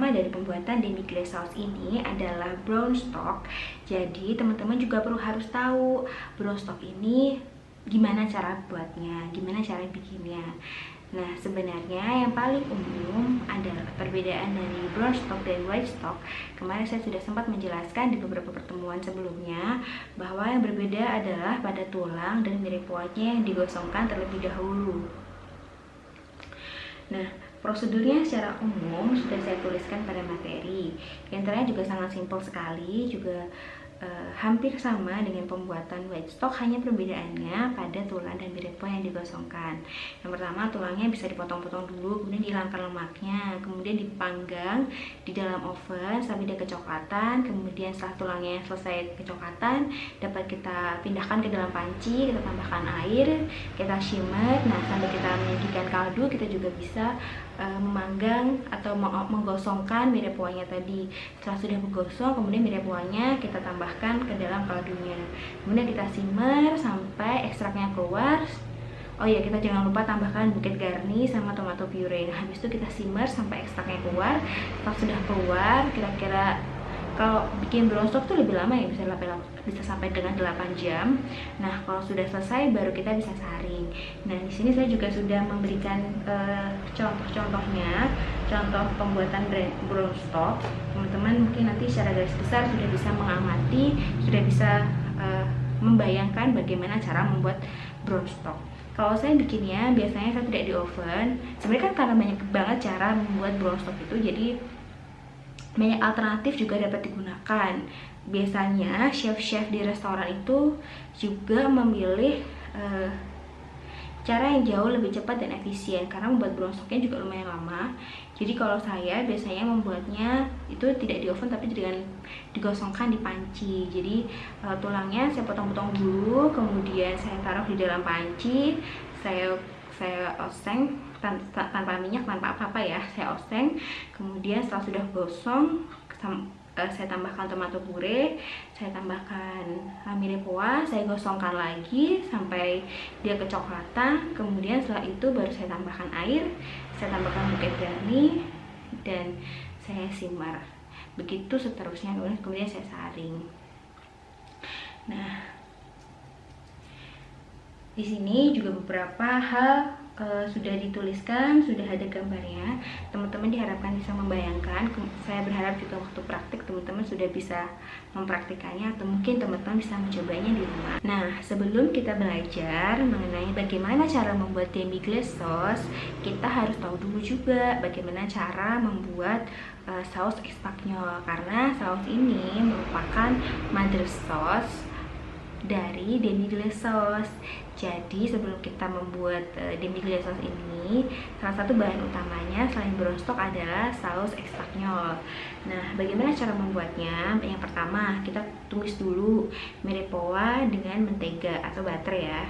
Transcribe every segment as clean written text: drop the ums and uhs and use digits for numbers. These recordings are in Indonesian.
utama dari pembuatan demi glaze sauce ini adalah brown stock. Jadi teman-teman juga harus tahu brown stock ini gimana cara buatnya, gimana cara bikinnya. Nah, sebenarnya yang paling umum adalah perbedaan dari brown stock dan white stock. Kemarin saya sudah sempat menjelaskan di beberapa pertemuan sebelumnya bahwa yang berbeda adalah pada tulang dan mirip kuahnya yang digosongkan terlebih dahulu. Nah, prosedurnya secara umum sudah saya tuliskan pada materi. Yang ternyata juga sangat simpel sekali, juga hampir sama dengan pembuatan white stock, hanya perbedaannya pada tulang dan mirip kuah yang digosongkan. Yang pertama, tulangnya bisa dipotong-potong dulu, kemudian dihilangkan lemaknya, kemudian dipanggang di dalam oven sampai dia kecoklatan. Kemudian setelah tulangnya selesai kecoklatan, dapat kita pindahkan ke dalam panci, kita tambahkan air, kita shimmer. Nah, sambil kita menyajikan kaldu, kita juga bisa memanggang atau menggosongkan mirip kuahnya tadi. Setelah sudah menggosong, kemudian mirip kuahnya kita tambahkan ke dalam kaldunya. Kemudian kita simmer sampai ekstraknya keluar. Oh ya, kita jangan lupa tambahkan buket garni sama tomato puree. Nah, habis itu kita simmer sampai ekstraknya keluar. Setelah sudah keluar, kira-kira kalau bikin brown stock tuh lebih lama ya, bisa sampai dengan 8 jam. Nah, kalau sudah selesai baru kita bisa saring. Nah, di sini saya juga sudah memberikan contoh-contohnya, contoh pembuatan brown stock. Teman-teman mungkin nanti secara garis besar sudah bisa mengamati, sudah bisa membayangkan bagaimana cara membuat brown stock. Kalau saya bikinnya biasanya saya tidak di oven. Sebenarnya kan karena banyak banget cara membuat brown stock itu, jadi banyak alternatif juga dapat digunakan. Biasanya chef-chef di restoran itu juga memilih cara yang jauh lebih cepat dan efisien, karena membuat brown stocknya juga lumayan lama. Jadi kalau saya biasanya membuatnya itu tidak di oven tapi dengan digosongkan di panci. Jadi tulangnya saya potong-potong dulu, kemudian saya taruh di dalam panci, saya oseng tanpa minyak, tanpa apa-apa ya, saya oseng. Kemudian setelah sudah gosong, saya tambahkan tomato puree, saya tambahkan mirip kuah, saya gosongkan lagi sampai dia kecoklatan. Kemudian setelah itu baru saya tambahkan air, saya tambahkan buket garni, dan saya simmer. Begitu seterusnya, kemudian saya saring. Nah, di sini juga beberapa hal sudah dituliskan, sudah ada gambarnya. Teman-teman diharapkan bisa membayangkan. Saya berharap juga waktu praktik teman-teman sudah bisa mempraktikannya, atau mungkin teman-teman bisa mencobanya di rumah. Nah, sebelum kita belajar mengenai bagaimana cara membuat demi glaze sauce, kita harus tahu dulu juga bagaimana cara membuat saus Espanyol, karena saus ini merupakan mother sauce dari demi glaze sauce. Jadi sebelum kita membuat demi glaze sauce ini, salah satu bahan utamanya selain brown stock adalah saus Espanyol. Nah, bagaimana cara membuatnya? Yang pertama, kita tumis dulu mirip kuah dengan mentega atau butter ya.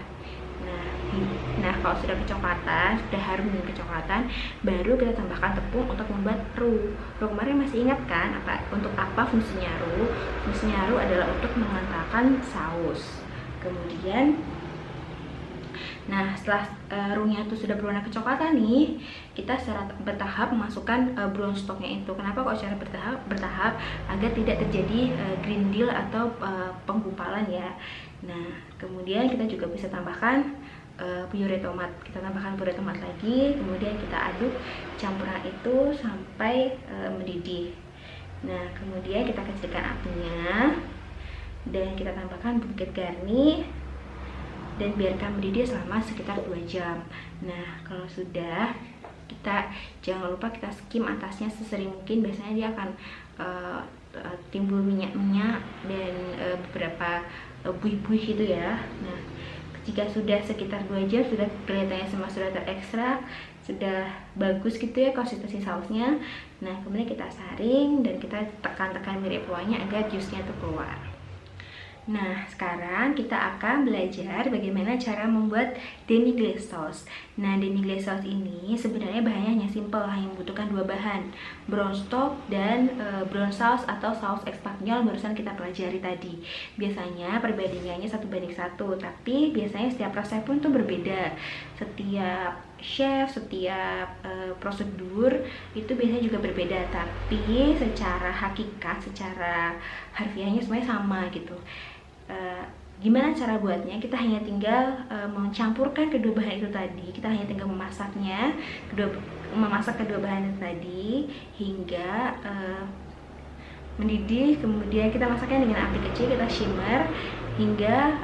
Nah, kalau sudah kecoklatan, sudah harum dengan kecoklatan, baru kita tambahkan tepung untuk membuat roux. Kemarin masih ingat kan untuk apa fungsinya roux? Fungsinya roux adalah untuk mengentalkan saus. Kemudian, nah, setelah roux-nya itu sudah berwarna kecoklatan nih, kita secara bertahap memasukkan brown stock-nya itu. Kenapa kok secara bertahap? Agar tidak terjadi grindil atau penggumpalan ya. Nah, kemudian kita juga bisa tambahkan puree tomat. Kita tambahkan puree tomat lagi, kemudian kita aduk campuran itu sampai mendidih. Nah, kemudian kita kecilkan apinya dan kita tambahkan buket garni dan biarkan mendidih selama sekitar 2 jam. Nah, kalau sudah, kita jangan lupa kita skim atasnya sesering mungkin. Biasanya dia akan timbul minyak-minyak dan beberapa buih-buih gitu ya. Nah, jika sudah sekitar 2 jam, sudah kelihatannya semua sudah terekstrak, sudah bagus gitu ya konsistensi sausnya. Nah, kemudian kita saring dan kita tekan-tekan mirip kuahnya agar jusnya itu keluar. Nah, sekarang kita akan belajar bagaimana cara membuat demi glaze sauce. Nah, demi glaze sauce ini sebenarnya bahannya hanya simple, hanya membutuhkan 2 bahan, brown stock dan brown sauce atau saus Espanyol barusan kita pelajari tadi. Biasanya perbandingannya 1:1, tapi biasanya setiap resep pun tuh berbeda. Setiap chef, setiap prosedur itu biasanya juga berbeda, tapi secara hakikat, secara harfiahnya semuanya sama gitu. Gimana cara buatnya? Kita hanya tinggal mencampurkan kedua bahan itu tadi. Kita hanya tinggal memasak kedua bahan itu tadi hingga mendidih. Kemudian kita masaknya dengan api kecil, kita shimmer hingga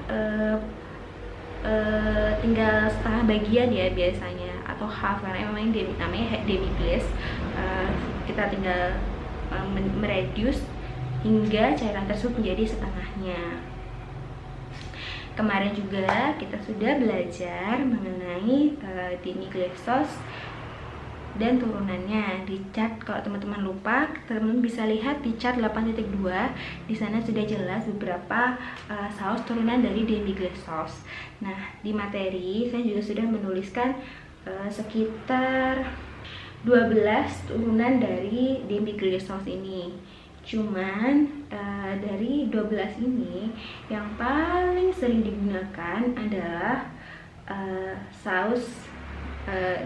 tinggal setengah bagian ya biasanya, atau half, karena memang namanya demi glaze. Kita tinggal mereduce hingga cairan tersebut menjadi setengahnya. Kemarin juga kita sudah belajar mengenai demi glaze sauce dan turunannya di chart. Kalau teman-teman lupa, teman-teman bisa lihat di chart 8.2. Di sana sudah jelas beberapa saus turunan dari demi glaze sauce. Nah, di materi saya juga sudah menuliskan sekitar 12 turunan dari demi glaze sauce ini. Cuman dari 12 ini yang paling sering digunakan adalah saus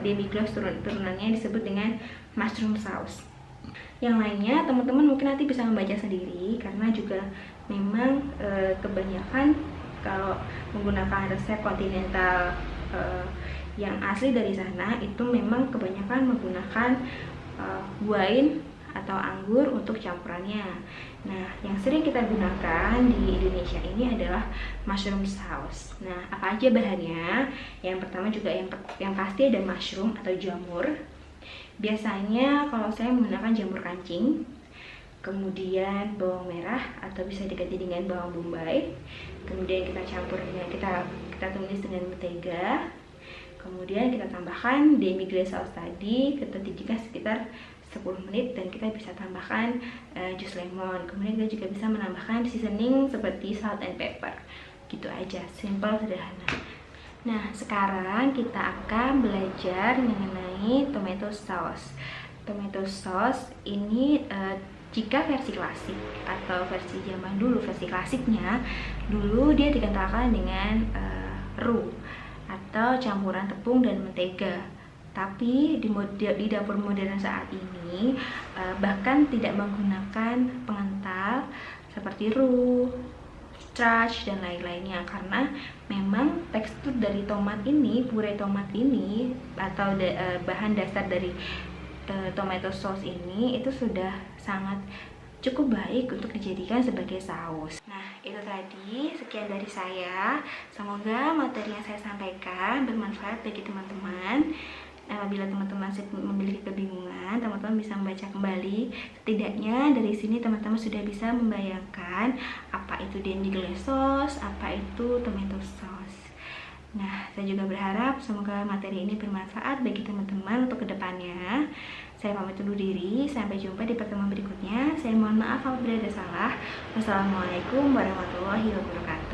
demi glaze turunannya disebut dengan mushroom sauce. Yang lainnya teman-teman mungkin nanti bisa membaca sendiri, karena juga memang kebanyakan kalau menggunakan resep kontinental yang asli dari sana itu memang kebanyakan menggunakan wine atau anggur untuk campurannya. Nah, yang sering kita gunakan di Indonesia ini adalah mushroom sauce. Nah, apa aja bahannya? Yang pertama juga yang pasti ada mushroom atau jamur. Biasanya kalau saya menggunakan jamur kancing, kemudian bawang merah atau bisa diganti dengan bawang bombay. Kemudian kita campur dengan kita tumis dengan mentega. Kemudian kita tambahkan demi glaze sauce tadi, kita didihkan sekitar 10 menit dan kita bisa tambahkan jus lemon. Kemudian kita juga bisa menambahkan seasoning seperti salt and pepper. Gitu aja, simple, sederhana. Nah, sekarang kita akan belajar mengenai tomato sauce. Tomato sauce ini jika versi klasik atau versi zaman dulu, versi klasiknya dulu dia dikentalkan dengan roux atau campuran tepung dan mentega. Tapi di dapur modern saat ini bahkan tidak menggunakan pengental seperti roux, starch dan lain-lainnya, karena memang tekstur dari tomat ini, puree tomat ini atau bahan dasar dari tomato sauce ini itu sudah sangat cukup baik untuk dijadikan sebagai saus. Nah, itu tadi sekian dari saya. Semoga materi yang saya sampaikan bermanfaat bagi teman-teman. Apabila teman-teman memiliki kebingungan, teman-teman bisa membaca kembali. Setidaknya dari sini teman-teman sudah bisa membayangkan apa itu demi glaze sauce, apa itu tomato sauce. Nah, saya juga berharap semoga materi ini bermanfaat bagi teman-teman untuk kedepannya. Saya pamit undur diri, sampai jumpa di pertemuan berikutnya. Saya mohon maaf apabila ada salah. Wassalamualaikum warahmatullahi wabarakatuh.